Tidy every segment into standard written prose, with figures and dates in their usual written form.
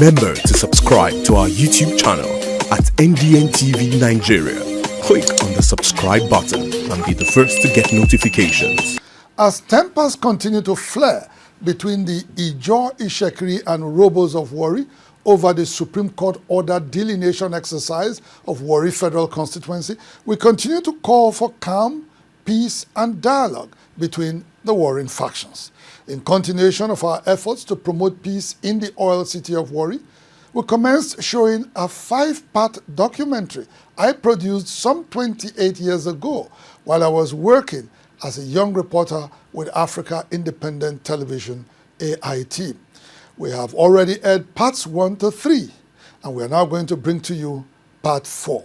Remember to subscribe to our YouTube channel at NDN TV Nigeria. Click on the subscribe button and be the first to get notifications. As tempers continue to flare between the Ijaw, Ishekiri and Robos of Warri over the Supreme Court ordered delineation exercise of Warri Federal Constituency, we continue to call for calm, peace and dialogue between the warring factions. In continuation of our efforts to promote peace in the oil city of Warri, we commenced showing a 5-part documentary I produced some 28 years ago while I was working as a young reporter with Africa Independent Television, AIT. We have already aired parts 1 to 3, and we are now going to bring to you part 4.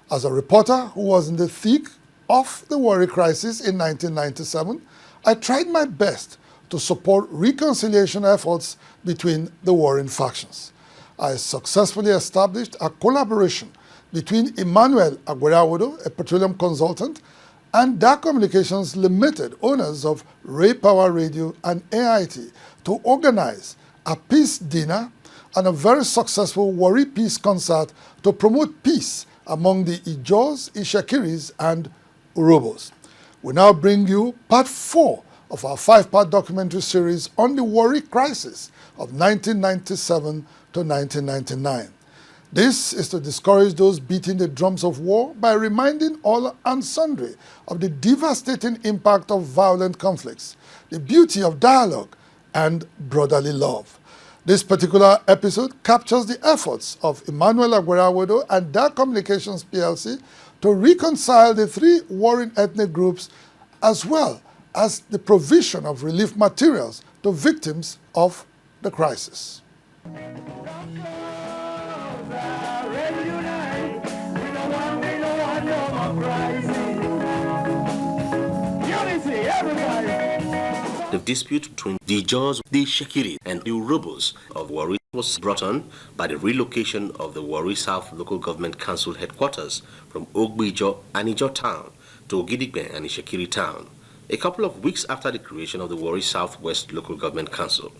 As a reporter who was in the thick of the Warri crisis in 1997, I tried my best to support reconciliation efforts between the warring factions. I successfully established a collaboration between Aguariavwodo, a petroleum consultant, and Daar Communications Limited, owners of Ray Power Radio and AIT, to organize a peace dinner and a very successful Warri Peace concert to promote peace among the Ijaws, Ishekiris, and Urobos. We now bring you part 4 of our 5-part documentary series on the Warri crisis of 1997 to 1999. This is to discourage those beating the drums of war by reminding all and sundry of the devastating impact of violent conflicts, the beauty of dialogue, and brotherly love. This particular episode captures the efforts of Aguariavwodo and Daar Communications PLC to reconcile the 3 warring ethnic groups, as well as the provision of relief materials to victims of the crisis. The dispute between the Ijaws, the Ishekiri, and the Urobos of Warri was brought on by the relocation of the Warri South Local Government Council headquarters from Ogbijo and Ijaw Town to Ogidigbe and Ishekiri Town, a couple of weeks after the creation of the Warri Southwest Local Government Council.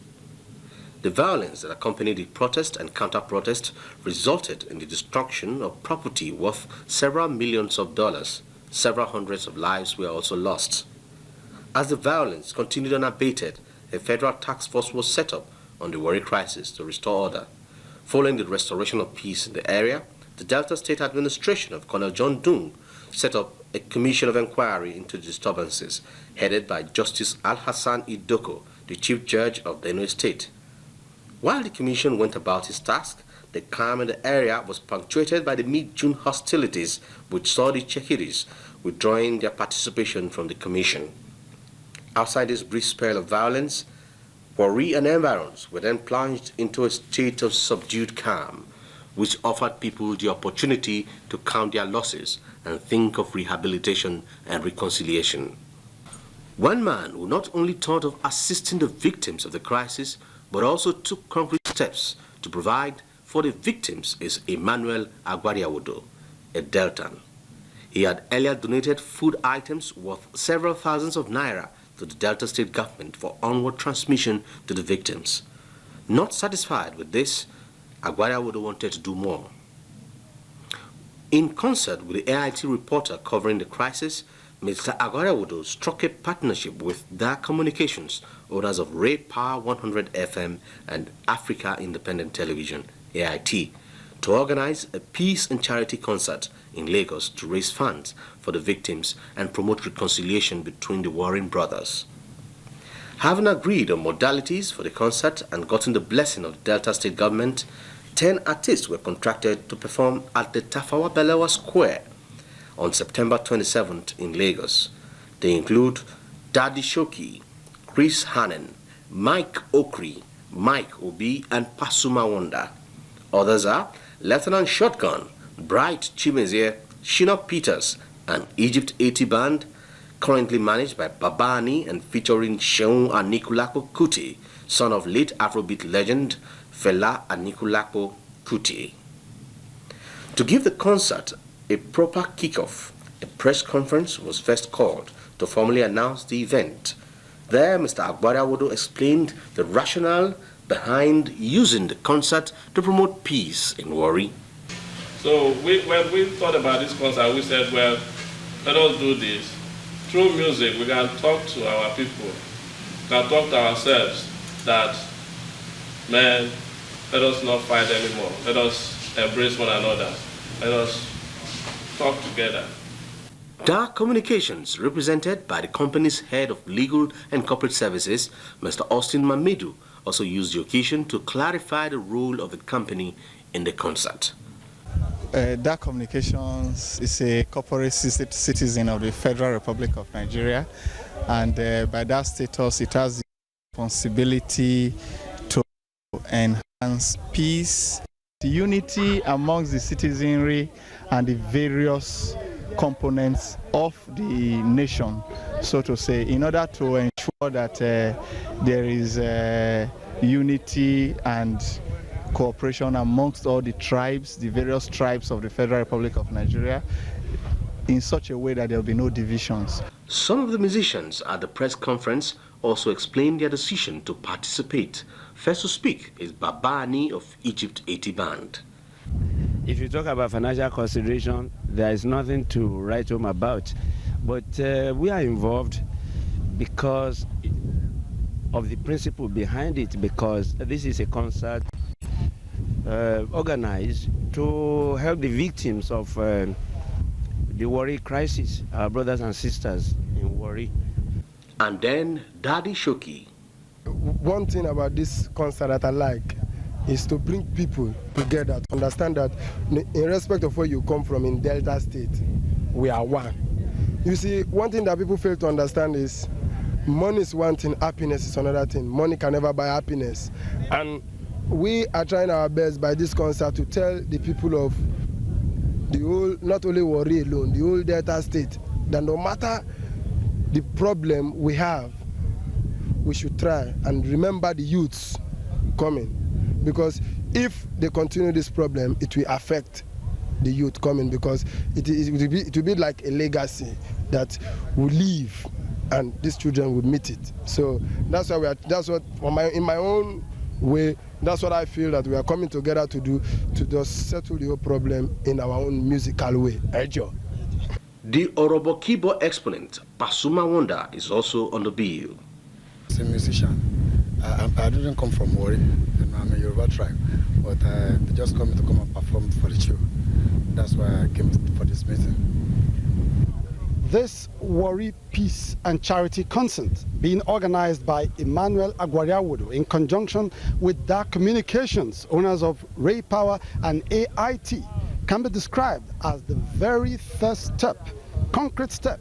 The violence that accompanied the protest and counter-protest resulted in the destruction of property worth several millions of dollars. Several hundreds of lives were also lost. As the violence continued unabated, a federal task force was set up on the Warri crisis to restore order. Following the restoration of peace in the area, the Delta State Administration of Colonel John Dung set up a commission of inquiry into the disturbances, headed by Justice Al-Hassan Idoko, the Chief Judge of Benue State. While the commission went about its task, the calm in the area was punctuated by the mid-June hostilities, which saw the Chekiris withdrawing their participation from the commission. Outside this brief spell of violence, Warri and environs were then plunged into a state of subdued calm, which offered people the opportunity to count their losses and think of rehabilitation and reconciliation. One man who not only thought of assisting the victims of the crisis, but also took concrete steps to provide for the victims is Aguariavwodo, a Deltan. He had earlier donated food items worth several thousands of naira to the Delta State government for onward transmission to the victims. Not satisfied with this, Aguariavwodo wanted to do more. In concert with the AIT reporter covering the crisis, Mr. Aguariavwodo struck a partnership with Daar Communications, owners of Ray Power 100 FM and Africa Independent Television, AIT, to organize a peace and charity concert in Lagos to raise funds for the victims and promote reconciliation between the warring brothers. Having agreed on modalities for the concert and gotten the blessing of the Delta State government, 10 artists were contracted to perform at the Tafawa Balewa Square on September 27th in Lagos. They include Daddy Shoki, Chris Hannon, Mike Okri, Mike Obi, and Pasuma Wanda. Others are Lieutenant Shotgun, Bright Chimezie, Shina Peters, and Egypt 80 Band, currently managed by Babani and featuring Seun Anikulapo Kuti, son of late Afrobeat legend Fela Anikulapo Kuti. To give the concert a proper kickoff, a press conference was first called to formally announce the event. There, Mr. Aguariavwodo explained the rationale behind using the concert to promote peace in Warri. So when we thought about this concert, we said, well, let us do this. Through music, we can talk to our people, we can talk to ourselves that, man, let us not fight anymore. Let us embrace one another. Let us talk together. Daar Communications, represented by the company's head of legal and corporate services, Mr. Austin MAMODE, also used the occasion to clarify the role of the company in the concert. Daar Communications is a corporate citizen of the Federal Republic of Nigeria, and by that status it has the responsibility to enhance peace, the unity amongst the citizenry and the various components of the nation, so to say, in order to ensure that there is unity and cooperation amongst all the tribes, the various tribes of the Federal Republic of Nigeria, in such a way that there will be no divisions. Some of the musicians at the press conference also explained their decision to participate. First to speak is Babani of Egypt 80 Band. If you talk about financial consideration, there is nothing to write home about. But we are involved because of the principle behind it, because this is a concert organized to help the victims of the Warri crisis, our brothers and sisters in Warri. And then Daddy Shoki. One thing about this concert that I like is to bring people together to understand that in respect of where you come from in Delta State, we are one. You see, one thing that people fail to understand is money is one thing, happiness is another thing. Money can never buy happiness. And we are trying our best by this concert to tell the people of the whole, not only Warri alone, the whole Delta State, that no matter the problem we have, we should try and remember the youths coming. Because if they continue this problem, it will affect the youth coming, because it will be like a legacy that will live and these children will meet it. So that's why in my own way, that's what I feel that we are coming together to do, to just settle the whole problem in our own musical way. Ejo. The Orobo keyboard exponent, Pasuma Wonder, is also on the bill. As a musician, I didn't come from Warri, I'm a Yoruba tribe, but they just come to come and perform for the show. That's why I came for this meeting. This Warri Peace and Charity Concert, being organized by Aguariavwodo in conjunction with Daar Communications, owners of Ray Power and AIT, can be described as the very first step, concrete step,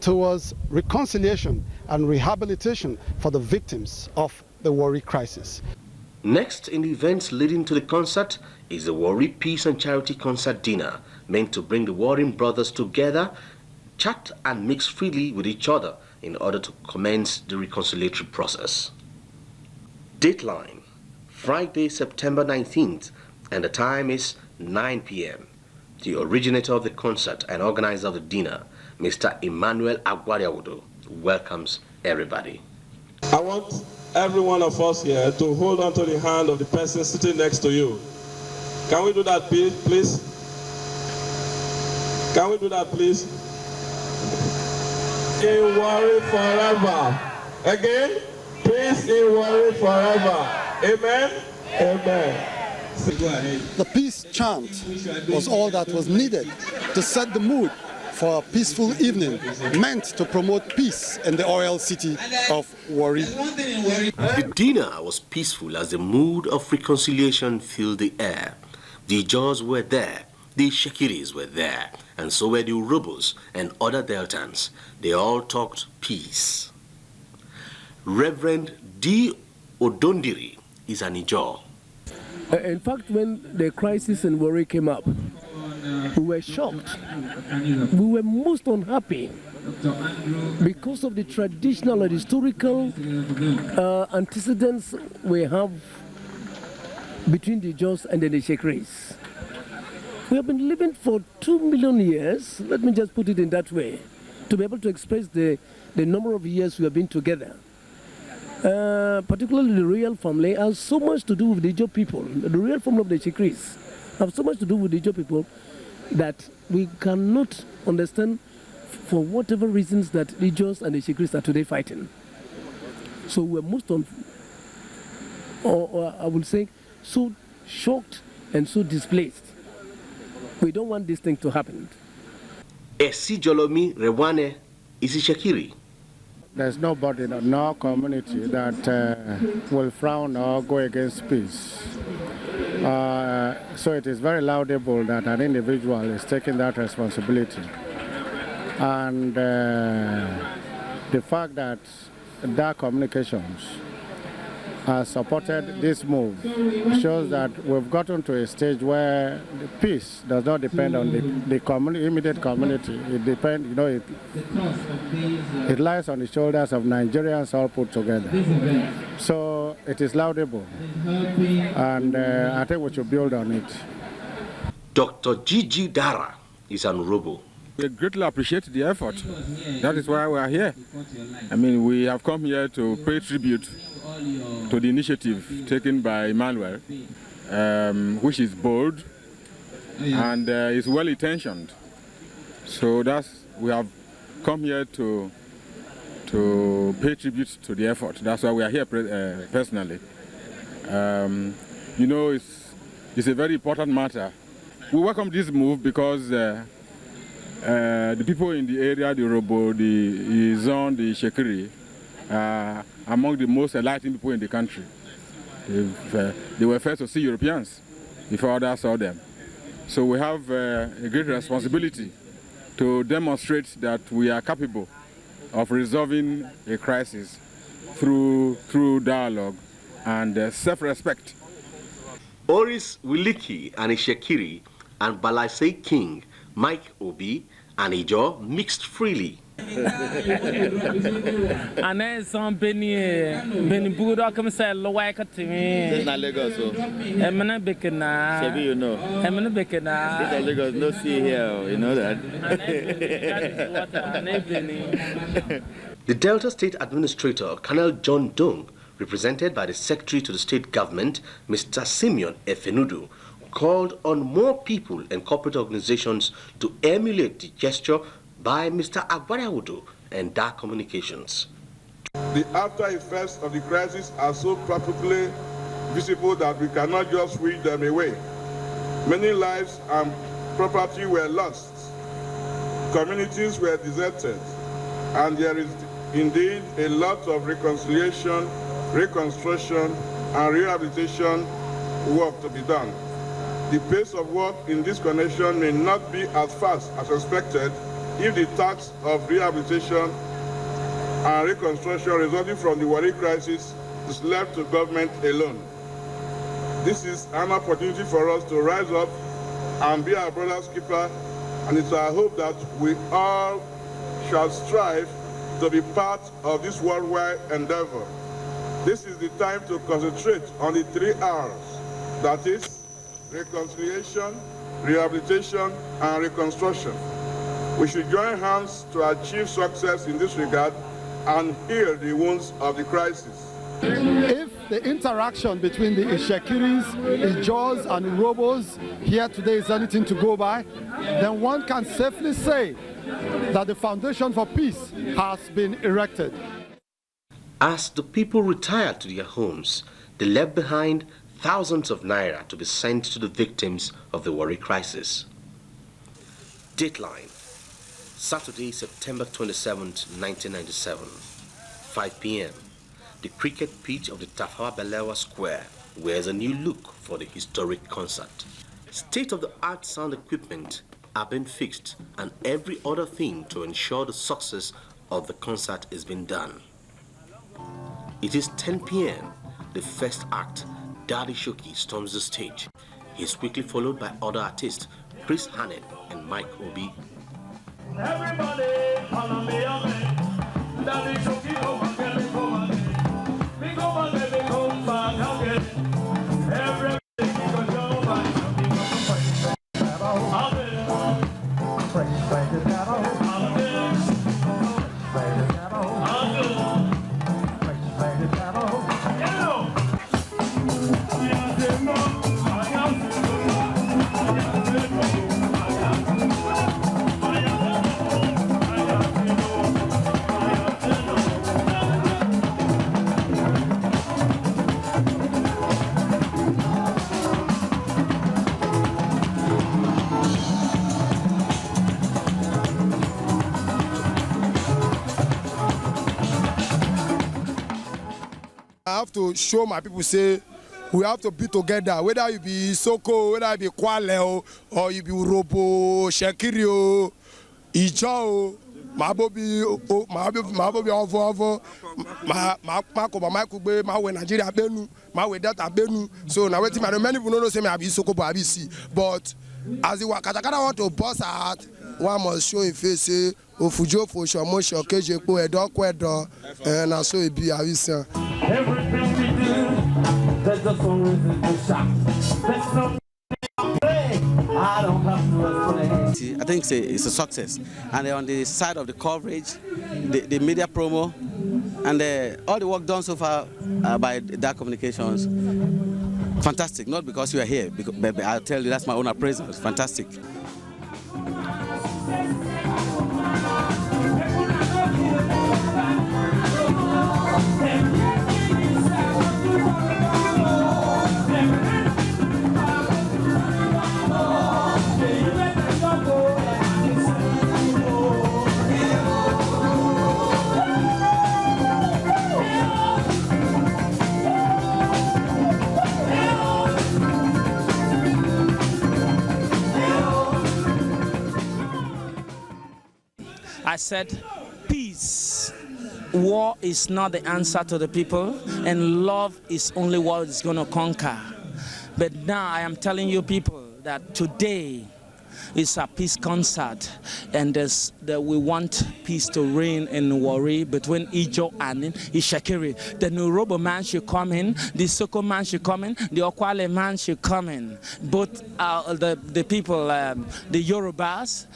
towards reconciliation and rehabilitation for the victims of the Warri crisis. Next in the events leading to the concert is the Warri Peace and Charity Concert Dinner, meant to bring the warring brothers together, chat and mix freely with each other in order to commence the reconciliatory process. Dateline, Friday, September 19th, and the time is 9 p.m. The originator of the concert and organizer of the dinner, Mr. Aguariavwodo, welcomes everybody. I want every one of us here to hold on to the hand of the person sitting next to you. Can we do that, please? Can we do that, please? In Warri forever. Again, peace in Warri forever. Amen? Amen. The peace chant was all that was needed to set the mood for a peaceful evening, meant to promote peace in the oil city of Warri. The dinner was peaceful as the mood of reconciliation filled the air. The Jaws were there, the Shekiris were there, and so were the Urubos and other Deltans. They all talked peace. Reverend D. Odondiri is an Ijaw. In fact, when the crisis in Warri came up, we were shocked. We were most unhappy because of the traditional and historical antecedents we have between the Jaws and the Shekiris. We have been living for 2 million years, let me just put it in that way, to be able to express the number of years we have been together. particularly the royal family, has so much to do with the Ijaw people. The royal family of the Chikris have so much to do with the Ijaw people that we cannot understand for whatever reasons that the Ijaws and the Chikris are today fighting. So we're most or I would say, so shocked and so displaced. We don't want this thing to happen. Esi Jolomi Rewane Isishakiri. There's nobody in our community that will frown or go against peace. So it is very laudable that an individual is taking that responsibility. And the fact that Daar communications has supported this move shows that we've gotten to a stage where the peace does not depend on the immediate community. It depends, you know, it lies on the shoulders of Nigerians all put together. So it is laudable, and I think we should build on it. Dr. Gigi Dara is an robo. We greatly appreciate the effort. That is why we are here. I mean, we have come here to pay tribute to the initiative taken by Emmanuel, which is bold and is well intentioned. So we have come here to pay tribute to the effort. That's why we are here personally. You know, it's a very important matter. We welcome this move because the people in the area, the Robo, the Izon, the Shekiri, among the most enlightened people in the country. They were first to see Europeans before others saw them. So we have a great responsibility to demonstrate that we are capable of resolving a crisis through dialogue and self-respect. Oris Wiliki and Ishekiri and Balaise King, Mike Obi and Ijaw mixed freely. And some Benny Buddha come say Lowaka to me. This is not Lagos, so. Emana Bekana. Maybe you know. Emana Bekana. This is Lagos, no sea here, you know that. The Delta State Administrator, Colonel John Dung, represented by the Secretary to the State Government, Mr. Simeon Efenudu, called on more people and corporate organizations to emulate the gesture by Mr. Aguariavwodo and Daar Communications. The after effects of the crisis are so palpably visible that we cannot just wish them away. Many lives and property were lost, communities were deserted, and there is indeed a lot of reconciliation, reconstruction, and rehabilitation work to be done. The pace of work in this connection may not be as fast as expected if the task of rehabilitation and reconstruction resulting from the Warri crisis is left to government alone. This is an opportunity for us to rise up and be our brother's keeper, and it's our hope that we all shall strive to be part of this worldwide endeavor. This is the time to concentrate on the 3 R's, that is, reconciliation, rehabilitation, and reconstruction. We should join hands to achieve success in this regard and heal the wounds of the crisis. If the interaction between the Ishekiris, Ijaws, and Robos here today is anything to go by, then one can safely say that the foundation for peace has been erected. As the people retired to their homes, they left behind thousands of naira to be sent to the victims of the Warri crisis. Dateline, Saturday, September 27, 1997, 5 p.m. The cricket pitch of the Tafawa Balewa Square wears a new look for the historic concert. State-of-the-art sound equipment are being fixed and every other thing to ensure the success of the concert is being done. It is 10 p.m. The first act, Daddy Shoki, storms the stage. He is quickly followed by other artists, Chris Hannon and Mike Obi. Everybody, follow me up. Daddy Shoki, over there, we go on. We go on, we come back again. Everybody, we go jump and Shoki go to fight. Fresh, have to show my people say we have to be together, whether you be Soko, whether you be Kwale, or you be Urobo, Shekiri, Ijo, Mabobi Ovo, Makube, Mawe Nigeria Benu, Mawe Data Benu. So now wait, many people don't say me I be Soko, but I be C. But as the Katakara want to bust out, one must show a face, Ofujo for Shamosh, Kejepo, Edokwedo, and I saw it be Avisa. Everything we do, there's just one reason to shout. There's no play. I don't have to explain. I think it's a success. And on the side of the coverage, the media promo, and all the work done so far by Daar Communications, fantastic. Not because you are here, but I'll tell you that's my own appraisal. It's fantastic. I said, peace. War is not the answer to the people, and love is only what is going to conquer. But now I am telling you people that today is a peace concert, and we want peace to reign in Warri between Ijo and Ishekiri. The Nurobo man should come in, the Soko man should come in, the Okwale man should come in. Both the people, the Yorubas,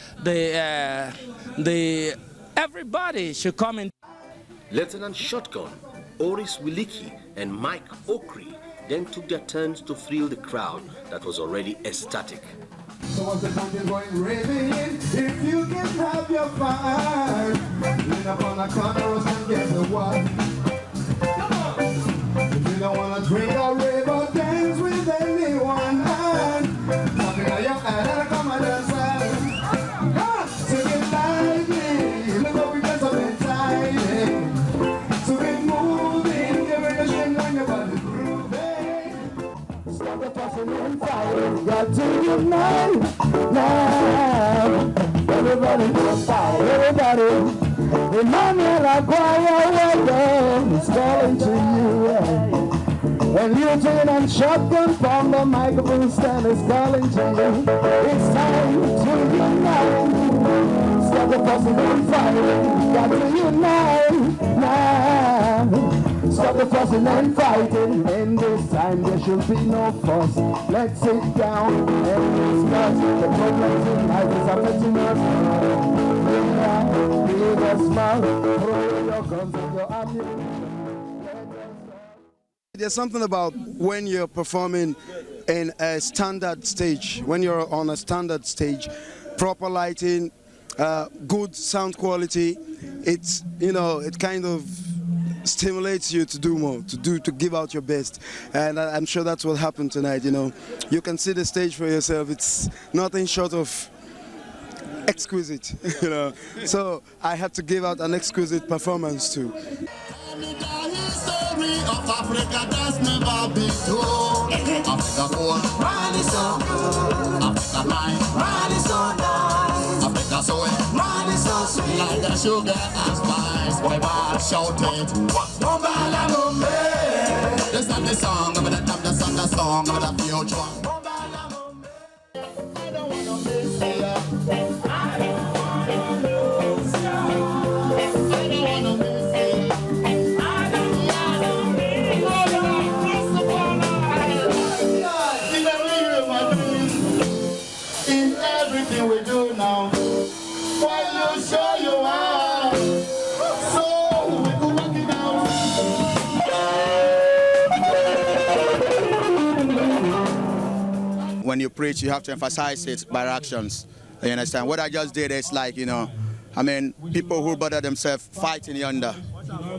everybody should come in. Lieutenant Shotgun, Oris Wiliki, and Mike Okri then took their turns to thrill the crowd that was already ecstatic. So what's the time you're going raving? If you can have your fun, lean up on a corner and get the what? Come on! If you don't want to drink or rave or dance with anyone, something on your hand and come on and say, so get lively, look up and something tiny. So get moving, get rid of shame when your body's grooving. Stop the tossing and fighting, got to unite now. Everybody go fight, everybody. Emmanuel Aguariavwodo is calling to you. And Lieutenant Shotgun from the microphone stand is calling to you. It's time to unite. Stop the fussing and fighting, got to unite now. Stop the fussing and fighting, and this time there should be no fuss. Let's sit down and discuss the problems in life is affecting us. Give a smile, throw your guns and your ammunition. There's something about when you're performing in a standard stage, when you're on a standard stage, proper lighting, good sound quality, it's, it kind of stimulates you to do more, to give out your best, and I'm sure that's what happened tonight. You can see the stage for yourself. It's nothing short of exquisite. So I had to give out an exquisite performance too. Of Africa that's never been told. Africa poor, Rally so good. Africa mine, Rally so nice. Africa soil, Rally so sweet. Like the sugar and spice, boy, I shouted. Bombala Bombe. This not the song, I'm gonna tap the song, I'm gonna future. Bombala Bombe. I don't wanna miss you. I don't wanna lose you. I don't wanna miss you. Everything we do now, while you show you are, so we go work it out. When you preach, you have to emphasize it by actions. You understand? What I just did is like, people who bother themselves fighting yonder.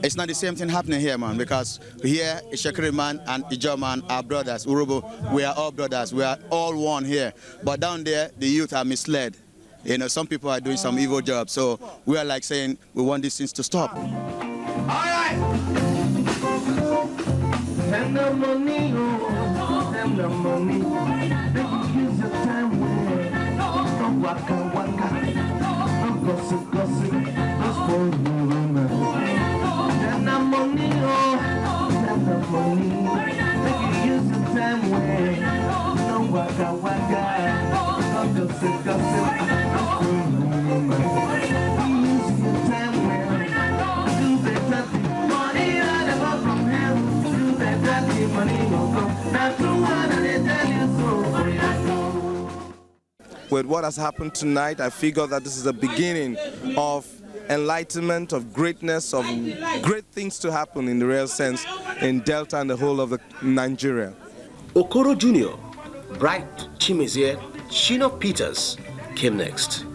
It's not the same thing happening here, man, because here, Ishekiri man and Ijo man are brothers. Urubu, we are all brothers. We are all one here. But down there, the youth are misled. Some people are doing some evil jobs. So we are like saying we want these things to stop. All right. the money, oh, them the money. Make you use your time well. No waka waka, no gossip gossip, no spoil your woman. Them the money, oh, them the money. Make you use your time well. No waka waka, no gossip gossip, no spoil your woman. Use your time well. Do better things. Money I never from hell. Do better things. Money go come. That's true what they tell you so. With what has happened tonight, I figure that this is the beginning of enlightenment, of greatness, of great things to happen in the real sense in Delta and the whole of Nigeria. Okoro Jr., Bright Chimezie, Shino Peters came next.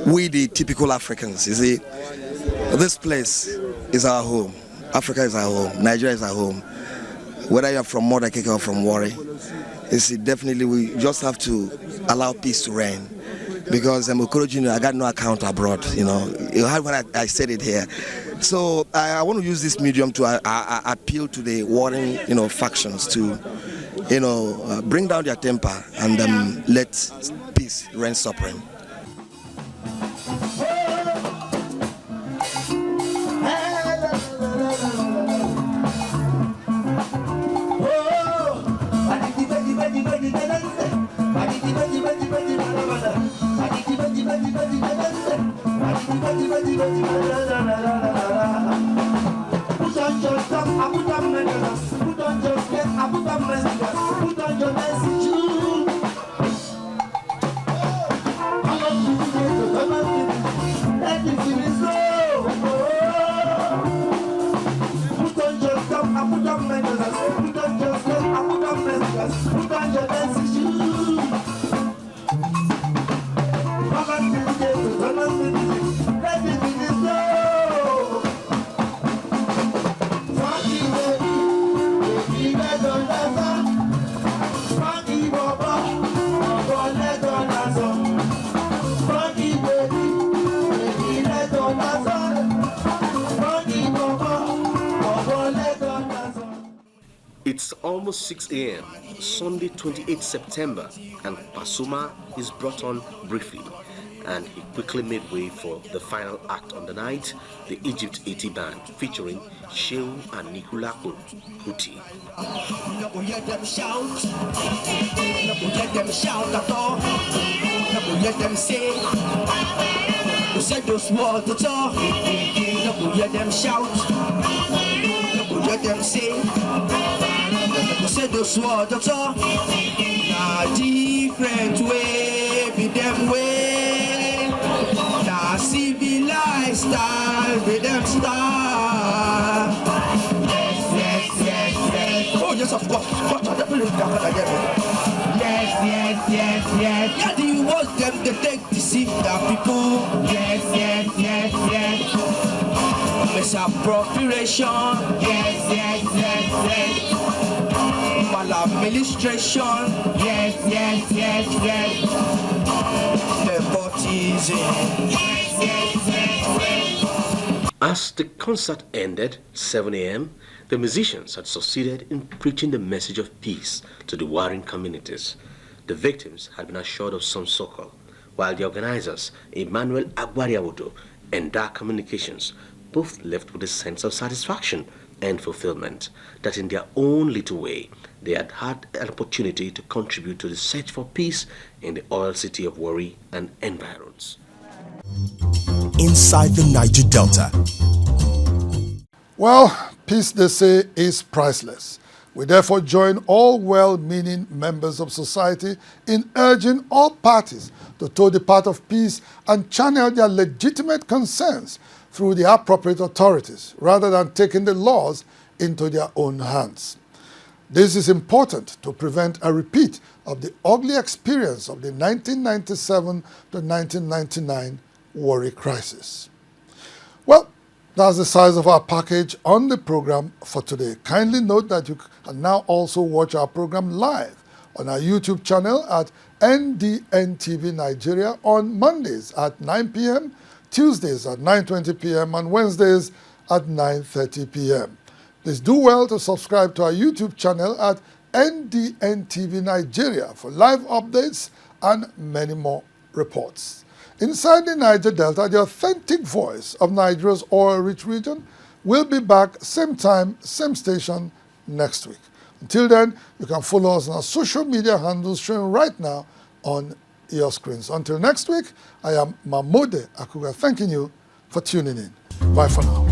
We, the typical Africans, you see, this place is our home. Africa is our home. Nigeria is our home. Whether you're from MAMODE or from Warri, you see, definitely we just have to allow peace to reign. Because Okoro Jr., I got no account abroad, you know. You heard when I said it here. So I want to use this medium to appeal to the warring, factions to, bring down their temper and let peace reign supreme. It's almost 6 a.m., Sunday 28 September, and Pasuma is brought on briefly, and he quickly made way for the final act on the night, the Egypt 80 band, featuring Shehu and Nikulako Kuti. No go let them shout, no go let them shout at all, no go let them say, who said those words at all, no go let them shout, no go let them say, who said those words at all, na different way, be them way, na civilized style, be them style. Oh yes, of course. Yes. Yeah, do you want them to take deceive the people? Yes. Misappropriation. Yes. Maladministration. Yes. Nepotism. Yes. As the concert ended, 7 a.m., the musicians had succeeded in preaching the message of peace to the warring communities. The victims had been assured of some succor, while the organizers, Aguariavwodo and Daar Communications, both left with a sense of satisfaction and fulfillment that in their own little way, they had had an opportunity to contribute to the search for peace in the oil city of Warri and environs. Inside the Niger Delta. Well, peace, they say, is priceless. We therefore join all well-meaning members of society in urging all parties to toe the path of peace and channel their legitimate concerns through the appropriate authorities, rather than taking the laws into their own hands. This is important to prevent a repeat of the ugly experience of the 1997 to 1999 Warri crisis. Well, that's the size of our package on the program for today. Kindly note that you can now also watch our program live on our YouTube channel at NDNTV Nigeria on Mondays at 9 p.m., Tuesdays at 9:20 p.m., and Wednesdays at 9:30 p.m. Please do well to subscribe to our YouTube channel at NDNTV Nigeria for live updates and many more reports. Inside the Niger Delta, the authentic voice of Nigeria's oil-rich region will be back same time, same station next week. Until then, you can follow us on our social media handles showing right now on your screens. Until next week, I am MAMODE AKUGHA thanking you for tuning in. Bye for now.